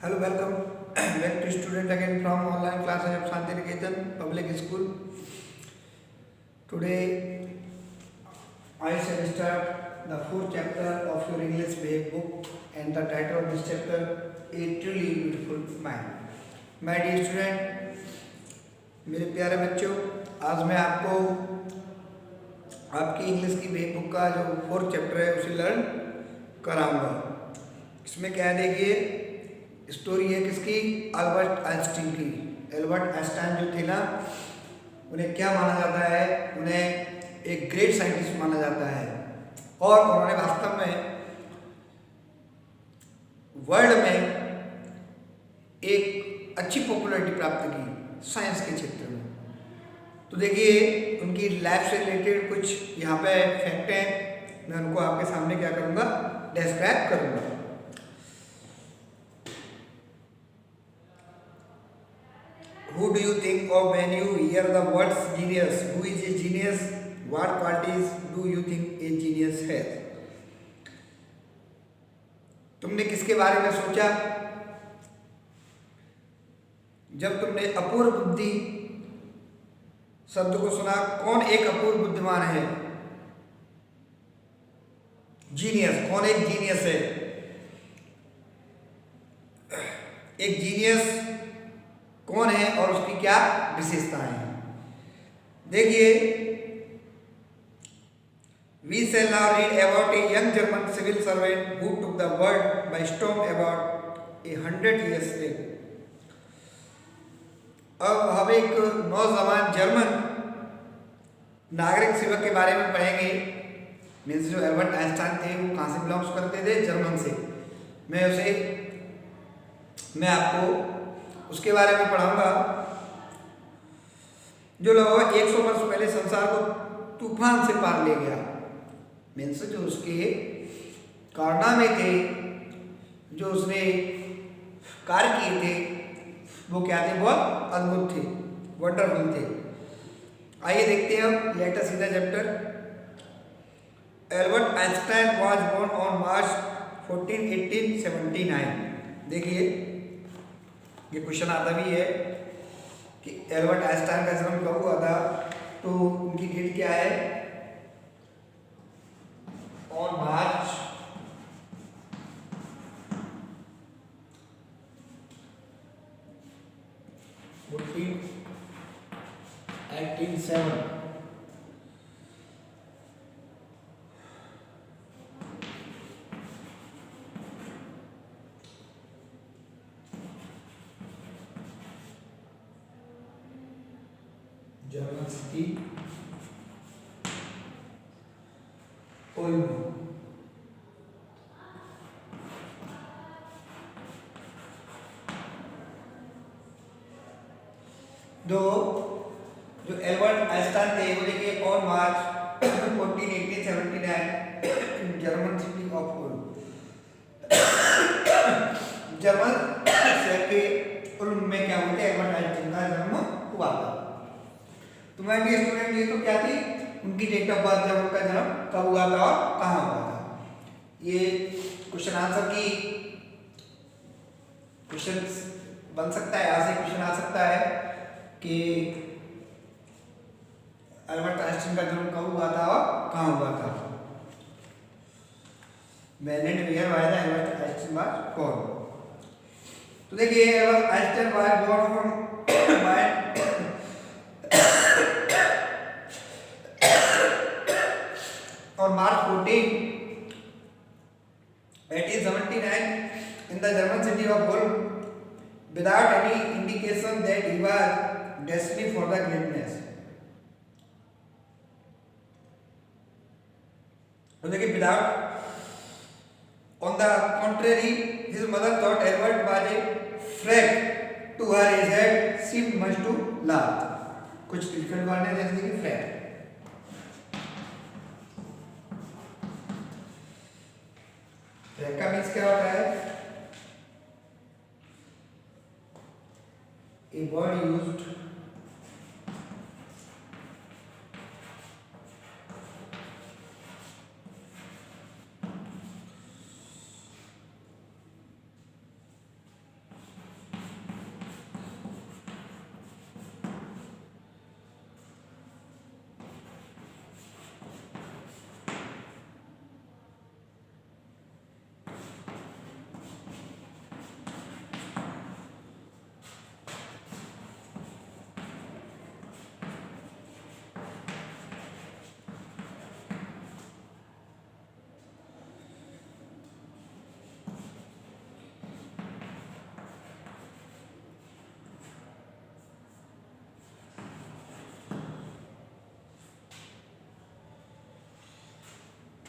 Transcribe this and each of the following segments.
Hello, welcome back to student again from online classes of Shanti Niketan Public School. Today I shall start the fourth chapter of your English Basic book, and the title of this chapter is Truly Beautiful Mind. My dear student, मेरे प्यारे बच्चों, आज मैं आपको आपकी English की basic book का जो फोर्थ चैप्टर है उसे लर्न कराऊंगा। इसमें क्या है, देखिए स्टोरी है किसकी, अल्बर्ट आइंस्टीन की। अल्बर्ट आइंस्टाइन जो थे ना, उन्हें क्या माना जाता है, उन्हें एक ग्रेट साइंटिस्ट माना जाता है और उन्होंने वास्तव में वर्ल्ड में एक अच्छी पॉपुलैरिटी प्राप्त की साइंस के क्षेत्र में। तो देखिए उनकी लाइफ से रिलेटेड कुछ यहाँ पे फैक्ट हैं, मैं उनको आपके सामने क्या करूँगा, डिस्क्राइब करूँगा। Who do you think of when you hear the words genius? Who is a genius? What qualities do you think a genius has? तुमने किसके बारे में सोचा जब तुमने अपूर्व बुद्धि शब्द को सुना? कौन एक अपूर्व बुद्धिमान है? जीनियस, कौन एक जीनियस है? एक जीनियस कौन है और उसकी क्या विशेषताएं हैं? देखिए, we shall now read about a young German civil servant who took the world by storm about 100 years ago. अब हम एक नौजवान जर्मन नागरिक सेवक के बारे में पढ़ेंगे। मीन्स जो अल्बर्ट आइंस्टाइन थे वो कहाँ से बिलोंग्स करते थे? जर्मन से। मैं आपको उसके बारे में पढ़ाऊंगा जो लगभग 100 वर्ष पहले संसार को तूफान से पार ले गया। मीन्स जो उसके कारनामे थे, जो उसने कार्य किए थे, वो क्या थे? बहुत अद्भुत थे, वंडरफुल थे। आइए देखते हैं अब, let us see the chapter. Albert Einstein was born on March 14, 1879। देखिए ये क्वेश्चन आता भी है कि एल्बर्ट आइंस्टाइन का जन्म कब हुआ था, तो उनकी डेट क्या है? On March 14, 1807। German city Ulm. जो एल्बर्ट आइंस्टाइन थे वो देखिए on March 14, 1879 German city of Ulm, German शहर के ओल्म में क्या हुआ था? एल्बर्ट आइंस्टाइन का जन्म हुआ था। तो मैं भी स्टूडेंट, ये तो क्या थी उनकी डेट ऑफ बर्थ, जब उनका जन्म कब हुआ था और कहाँ हुआ था। ये क्वेश्चन आंसर की क्वेश्चन बन सकता है, यहाँ से क्वेश्चन आ सकता है कि अल्बर्ट आइंस्टाइन का जन्म कब हुआ था और कहाँ हुआ था। When and where was Albert Einstein was born? तो देखिए Albert Einstein was born on March 14, 1879 in the German city of Ulm, without any indication that he was destined for the greatness. तो देखिए without, on the contrary, his mother thought Albert was a fraud to her age had seemed much to laugh. कुछ different word है जैसे कि frag. Frag का means क्या होता है? A word used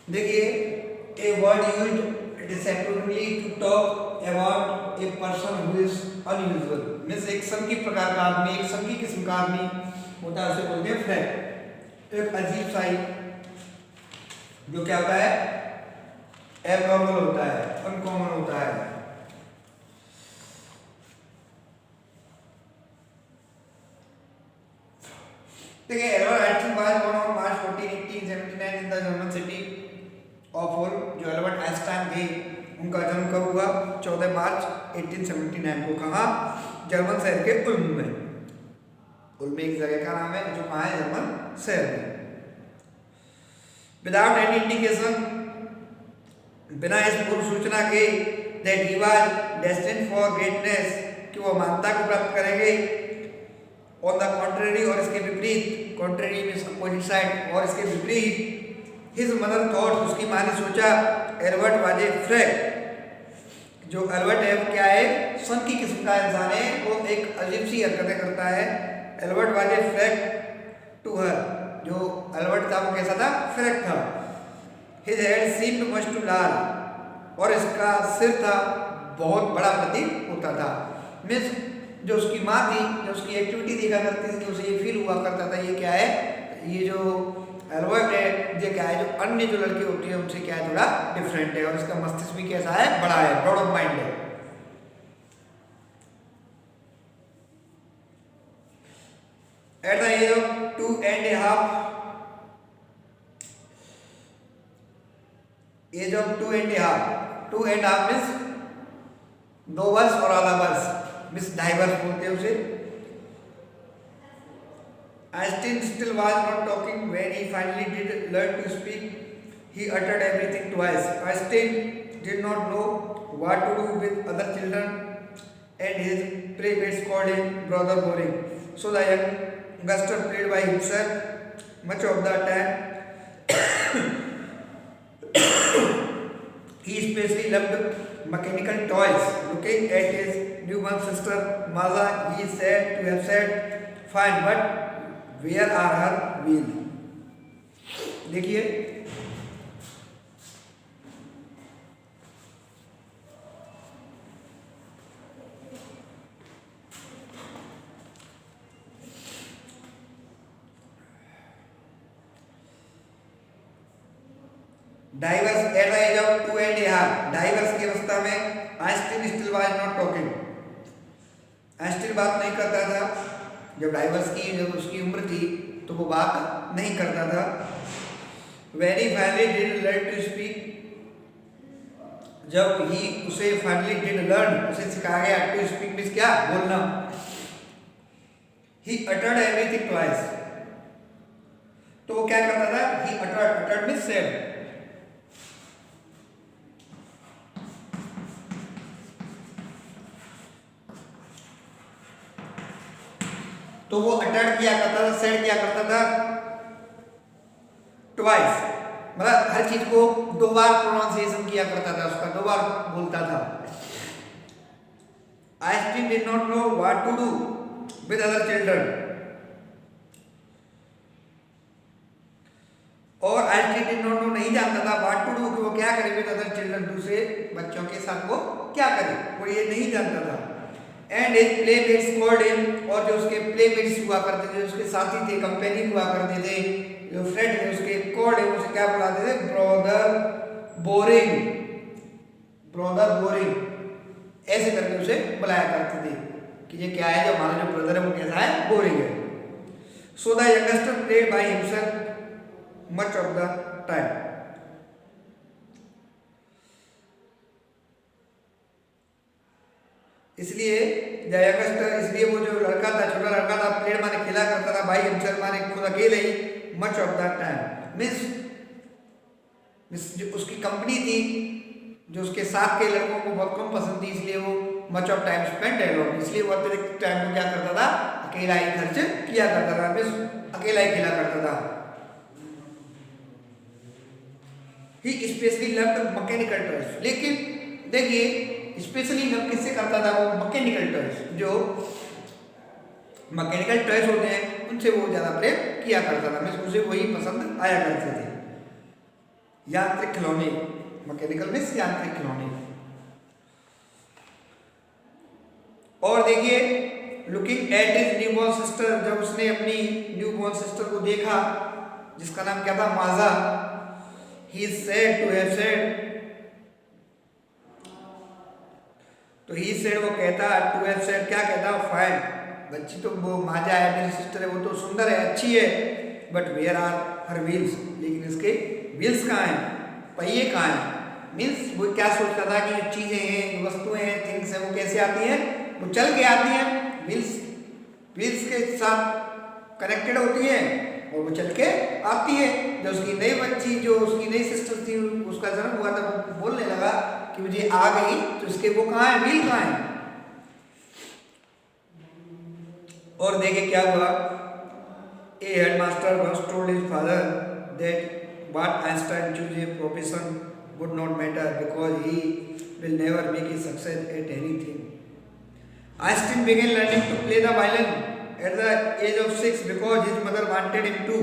देखिए, a word used deceptively to talk about a person who is unusual, means एक संकी प्रकार का आदमी, एक संकी किस्म का आदमी होता है, उसे बोलते हैं फ्रैक। एक अजीब सा ही जो क्या होता है, एबनॉर्मल होता है, अनकॉमन होता है। देखिए, Albert Einstein was born on March 14, 1879 in the German city of Ulm. जो एल्बर्ट आइंस्टाइन थे, उनका जन्म कब हुआ? 14 मार्च 1879 को। कहाँ? जर्मन शहर के उल्म में। उल्म एक जगह का नाम है जो कहाँ है? जर्मन शहर में। विदाउट एनी इंडिकेशन, बिना इस पूर्व सूचना के, that he was destined for greatness, कि वो मानता को प्राप्त करेंगे। ऑन द कॉन्ट्रेरी, और इसके विपरीत, कॉन्ट्रेरी मींस अपोजिट साइड, और इसके विपरीत, हिज मदर थॉट, उसकी माँ ने सोचा, एल्बर्ट वाज ए फ्रैक। जो एल्बर्ट है वो क्या है? संकी किस्म का इंसान है, वो एक अजीब सी हरकतें करता है। Albert was a freak to her, जो एल्बर्ट था वो कैसा था? फ्रैक था। His head seemed much too large, और इसका सिर था बहुत बड़ा प्रतीत होता था। मीन्स जो उसकी माँ थी, जो उसकी एक्टिविटी देखा करती थी, उसे ये फील हुआ करता था, ये क्या है, ये जो एल्बर्ट है, ये क्या है, जो अन्य जो लड़के होती है उनसे क्या है, थोड़ा डिफरेंट है, और इसका मस्तिष्क भी कैसा है? बड़ा है, ब्रॉड ऑफ माइंड है। At the age of 2.5, age of 2.5 means 2 वर्ष और आधा वर्ष, मीन्स 2.5 वर्ष बोलते हैं उसे। Einstein still was not talking when he finally did learn to speak. He uttered everything twice. Einstein did not know what to do with other children, and his playmates called him Brother Boring. So the youngster played by himself much of the time. He especially loved mechanical toys. Looking at his newborn sister Maza, he said to have said, "Fine, but where are her wheels?" देखिए, diverse at the age of 2.5, diverse की अवस्था में Einstein still was not talking, Einstein बात नहीं करता था। जब diverse की जब उसकी उम्र थी तो वो बात नहीं करता था। When he finally did learn to speak, जब ही उसे finally did learn, उसे सिखाया गया to speak means क्या? बोलना। He uttered everything twice, तो वो क्या करता था? He uttered means said, तो वो अटर्ड किया करता था, सेड किया करता था ट्वाइस, मतलब हर चीज को 2 बार प्रोनाउंसिएशन किया करता था, उसका 2 बार बोलता था। Einstein did not know what to do with other children, और आइंस्टीन डिड नॉट नो, नहीं जानता था व्हाट टू डू, कि वो क्या करे विद अदर चिल्ड्रन, दूसरे बच्चों के साथ वो क्या करे, वो ये नहीं जानता था। And his playmates called him, और जो उसके प्लेमेट्स हुआ करते थे, उसके साथी थे, कंपेनियन हुआ करते थे, जो फ्रेंड थे उसके, कॉल्ड हिम, उसे क्या बुलाते थे? ब्रदर बोरिंग, ब्रदर बोरिंग, ऐसे करके उसे बुलाया करते थे कि ये क्या है, जो हमारा जो ब्रदर है वो कैसा है? बोरिंग है। So the youngster played by himself much of the time, इसलिए यंगस्टर, इसलिए वो जो लड़का था, छोटा लड़का था, प्लेड माने खेला करता था, भाई हिमसेल्फ माने खुद अकेले ही, much of the time means जो उसकी कंपनी थी, जो उसके साथ के लड़कों को बहुत कम पसंद थी, इसलिए वो much of time spend alone, इसलिए वो अतिरिक्त टाइम को क्या करता था? अकेला ही खर्च किया करता था, मीन्स अकेला ही खेला करता था। ही स्पेशली लव्ड मैकेनिकल टॉयज, लेकिन देखिए स्पेशली लव किससे करता था? वो मैकेनिकल टॉयज, जो मैकेनिकल टॉयज होते हैं उनसे वो ज्यादा प्रेम किया करता था, मीन्स उसे वही पसंद आया करते थे। यांत्रिक खिलौने, मैकेनिकल मीन्स यांत्रिक खिलौने। और देखिए looking at his newborn sister, जब उसने अपनी न्यूबॉर्न सिस्टर को देखा जिसका नाम क्या था, Maja, he said to have said, तो ही सेड वो कहता, टू हैव सेड क्या कहता, फाइन, बच्ची तो वो माजा है मेरी सिस्टर है, वो तो सुंदर है, अच्छी है, but where are her wheels, लेकिन इसके व्हील्स कहाँ हैं, पहिए कहाँ हैं। मीन्स वो क्या सोचता था कि जो चीजें हैं, जो वस्तुएं हैं, थिंग्स हैं, वो कैसे आती हैं, वो चल के आती हैं, व्हील्स के साथ कनेक्टेड होती है और वो चल के आती है। जो उसकी नई बच्ची, जो उसकी नई सिस्टर थी, उसका जन्म हुआ था, वो बोलने लगा कि मुझे आ गई, तो इसके वो कहाँ है, व्हील कहाँ है। और देखे क्या हुआ, ए headmaster once told his father that what Einstein choose a profession would not matter because he will never make a success at anything. Einstein began learning to play the violin at the age of 6 because his mother wanted him to.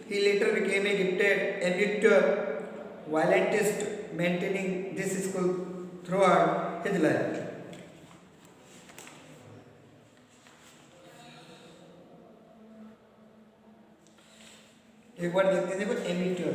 He later became a gifted amateur violinist, maintaining this skill throughout his life. एक बार देखते हैं, देखो emitter,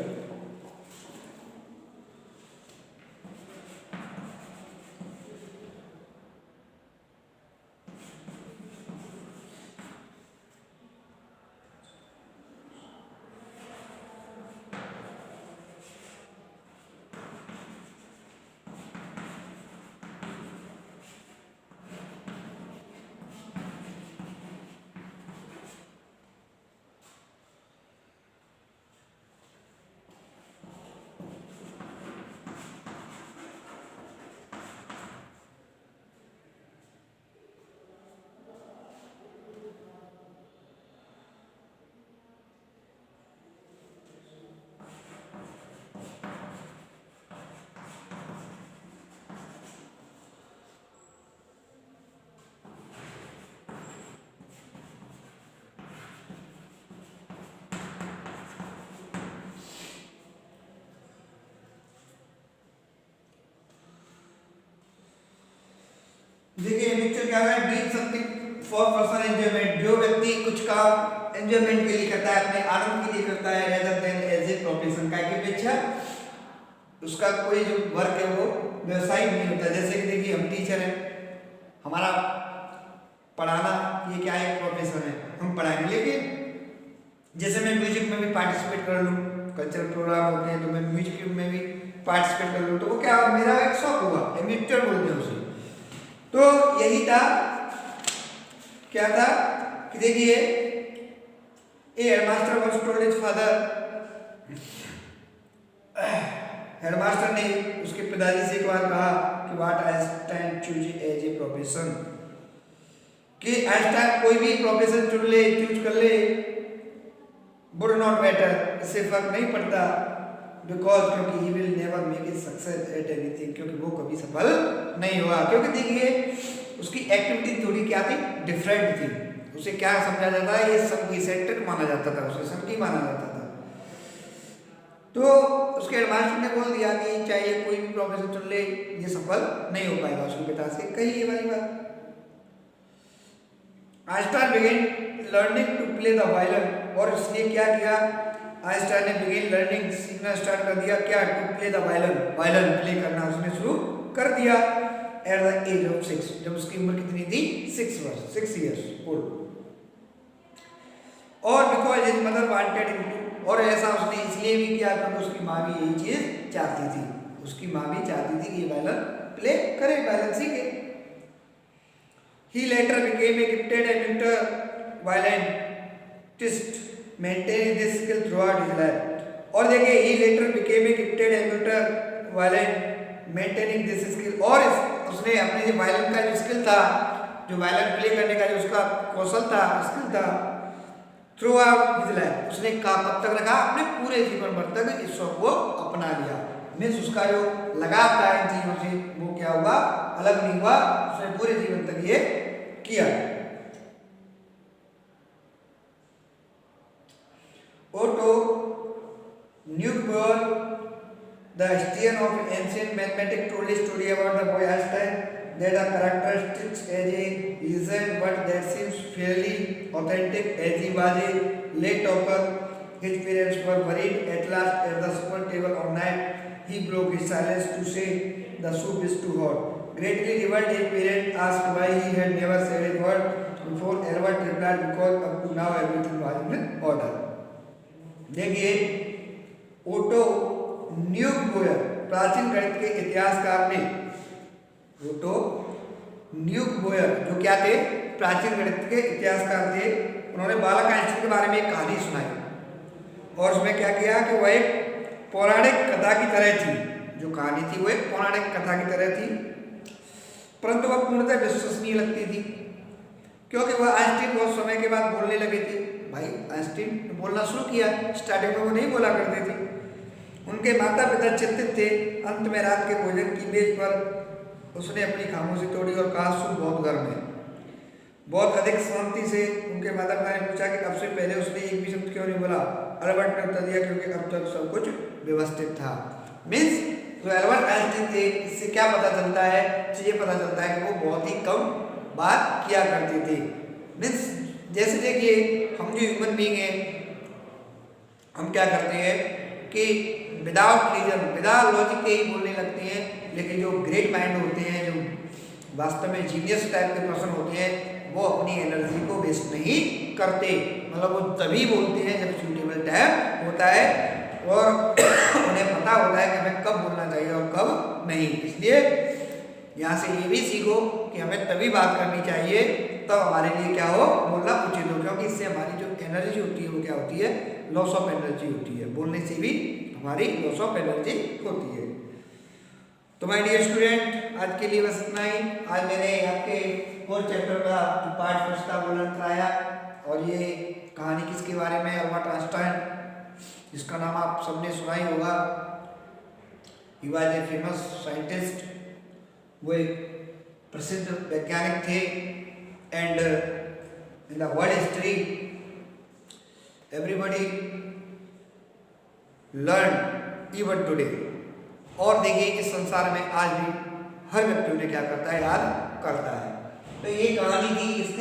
देखिए emitter क्या है, doing something for personal enjoyment, जो व्यक्ति कुछ काम एंजॉयमेंट के लिए करता है, अपने आनंद के लिए करता है, rather than as a profession, का की अपेक्षा उसका कोई जो वर्क है वो व्यवसायिक नहीं होता। जैसे कि देखिए हम टीचर हैं, हमारा पढ़ाना ये क्या है, प्रोफेशन है, हम पढ़ाएंगे, लेकिन जैसे मैं म्यूजिक में भी पार्टिसिपेट कर लूँ, कल्चरल प्रोग्राम होते हैं तो मैं म्यूजिक में भी पार्टिसिपेट कर लूँ, तो वो क्या मेरा एक शौक हुआ, एमिटर बोलते हैं उसे। तो यही था, क्या था कि देखिए a headmaster was told his father, headmaster ने उसके पिताजी से एक बार कहा कि what Einstein choose as a profession, कि आइंस्टाइन कोई भी प्रोफेशन चुन ले, चूज कर ले, वुड नॉट मैटर, इससे फर्क नहीं पड़ता, बिकॉज क्योंकि he will never make it success at anything, क्योंकि वो कभी सफल नहीं हुआ। क्योंकि देखिए उसकी एक्टिविटी थोड़ी क्या थी, डिफरेंट थी, उसे क्या समझा जाता है, ये सब सेंटर माना जाता था, उसे संकी माना जाता था। तो उसके एडवांस ने बोल दिया कि चाहे कोई भी प्रोफेशन चुन ले, ये सफल नहीं हो पाएगा। उसके पिता से कही ये वाली बात। Einstein began learning to play the violin, और इसने क्या किया, आइंस्टाइन ने बिगेन लर्निंग, सीखना स्टार्ट कर दिया, क्या, to play the violin, violin play करना उसने शुरू कर दिया एट द एज ऑफ 6, जब उसकी उम्र कितनी थी, 6 इयर्स ओल्ड। और because his mother wanted him to, और ऐसा उसने इसलिए भी किया क्योंकि उसकी माँ भी यही चीज चाहती थी, उसकी माँ भी चाहती थी कि ये वायलिन प्ले करे, वायलिन सीखे। He later became a gifted amateur violinist, maintaining this skill throughout his life. और देखिए he later became a gifted amateur violin, maintaining this skill, और उसने अपने जो वायलिन का जो स्किल था, जो वायलिन प्ले करने का जो उसका कौशल था, स्किल था, throughout his life, उसने कब तक रखा, अपने पूरे जीवन भर तक इस शौक को अपना लिया। मीन्स उसका जो लगाव था इन चीजों से, वो क्या हुआ, अलग नहीं हुआ, उसने पूरे जीवन तक ये किया। Otto Newton The historian of ancient mathematics told a story about the boy Einstein that are characteristics as a legend, but that seems fairly authentic as he was a late talker. His parents were worried. At last, at the supper table one night, he broke his silence to say, "The soup is too hot." Greatly revolted, his parents asked why he had never said a word before. Albert replied, "Because up to now everything was in order." देखिए, auto न्यूगबोयर प्राचीन गणित के इतिहासकार ने auto न्यूगबोयर जो क्या थे, प्राचीन गणित के इतिहासकार थे, उन्होंने बालक आइंस्टीन के बारे में एक कहानी सुनाई और उसमें क्या किया कि वह एक पौराणिक कथा की तरह थी। जो कहानी थी वो एक पौराणिक कथा की तरह थी, परंतु वह पूर्णतः विश्वसनीय लगती थी, क्योंकि वह आइंस्टीन बहुत समय के बाद बोलने लगे थे। भाई आइंस्टीन ने बोलना शुरू किया, स्टार्टिंग में वो नहीं बोला करते थे। उनके माता पिता चिंतित थे। अंत में रात के भोजन की मेज पर उसने अपनी खामोशी तोड़ी और कहा, "सूप बहुत गर्म है।" बहुत अधिक शांति से उनके माता पिता ने पूछा कि अब से पहले उसने एक भी शब्द क्यों नहीं बोला। अल्बर्ट ने उत्तर दिया, "क्योंकि अब तक सब कुछ व्यवस्थित था।" मीन्स जो एल्बर्ट आइंस्टीन थे, इससे क्या पता चलता है, चीजें पता चलता है कि वो बहुत ही कम बात किया करते थे। मीन्स जैसे देखिए, हम जो ह्यूमन बीइंग हैं, हम क्या करते हैं कि विदाउट रीजन, विदाउट लॉजिक के ही बोलने लगते हैं, लेकिन जो ग्रेट माइंड होते हैं, जो वास्तव में जीनियस टाइप के पर्सन होते हैं, वो अपनी एनर्जी को वेस्ट नहीं करते। मतलब वो तभी बोलते हैं जब सूटेबल टाइम होता है और उन्हें पता होता है कि हमें कब बोलना चाहिए और कब नहीं। इसलिए यहाँ से ये भी सीखो कि हमें तभी बात करनी चाहिए तब हमारे लिए क्या हो, बोलना उचित हो, क्योंकि इससे हमारी जो एनर्जी होती है वो क्या होती है, लॉस ऑफ एनर्जी होती है। बोलने से भी हमारी लॉस ऑफ एनर्जी होती है। तो माय डियर स्टूडेंट, आज के लिए बस इतना ही। आज मैंने आपके 4 चैप्टर का पार्ट फर्स्ट का वर्णन कराया और ये कहानी किसके बारे में, अल्बर्ट आइंस्टाइन, जिसका नाम आप सबने सुना ही होगा। He was a famous scientist, वो एक प्रसिद्ध वैज्ञानिक थे and in the world history everybody learn even today. और देखिए, इस संसार में आज भी हर व्यक्ति उन्हें क्या करता है, याद करता है। तो ये कहानी थी। इसके